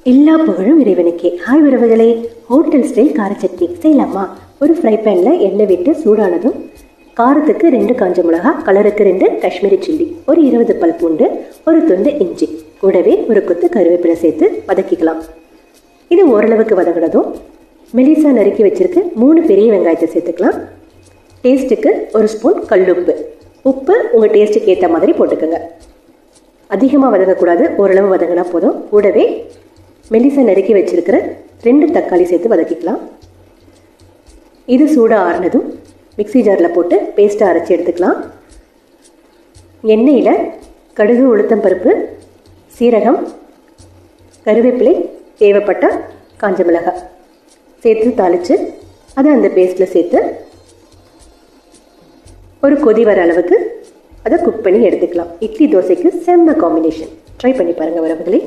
எல்லா புகழும் இறைவனுக்கே. ஹாய் உறவுகளே, ஹோட்டல் ஸ்டைல் கார சட்னி செய்யலாமா? ஒரு ஃப்ரை பேனில் எண்ணெய் விட்டு சூடானதும் காரத்துக்கு 2 காஞ்ச மிளகா, கலருக்கு 2 காஷ்மீரி சில்லி, ஒரு 20 பல் பூண்டு, ஒரு துண்டு இஞ்சி, கூடவே ஒரு கொத்து கருவேப்பிலை சேர்த்து வதக்கிக்கலாம். இது ஓரளவுக்கு வதங்கினதும் மெலிசா நறுக்கி வச்சிருக்கு 3 பெரிய வெங்காயத்தை சேர்த்துக்கலாம். டேஸ்ட்டுக்கு 1 ஸ்பூன் கல்லுப்பு. உப்பு உங்கள் டேஸ்ட்டுக்கு ஏற்ற மாதிரி போட்டுக்கோங்க. அதிகமாக வதங்கக்கூடாது, ஓரளவு வதங்கினா போதும். கூடவே மெலிசா நறுக்கி வச்சிருக்கிற 2 தக்காளி சேர்த்து வதக்கிக்கலாம். இது சூடாக ஆறினதும் மிக்சி ஜாரில் போட்டு பேஸ்ட்டாக அரைச்சி எடுத்துக்கலாம். எண்ணெயில் கடுகு, உளுத்தம் பருப்பு, சீரகம், கருவேப்பிலை, தேவைப்பட்ட காஞ்ச மிளகாய் சேர்த்து தாளித்து அதை அந்த பேஸ்ட்டில் சேர்த்து ஒரு கொதி வர அளவுக்கு அதை குக் பண்ணி எடுத்துக்கலாம். இட்லி தோசைக்கு செம்ம காம்பினேஷன். ட்ரை பண்ணி பாருங்கள் உறவுகளே.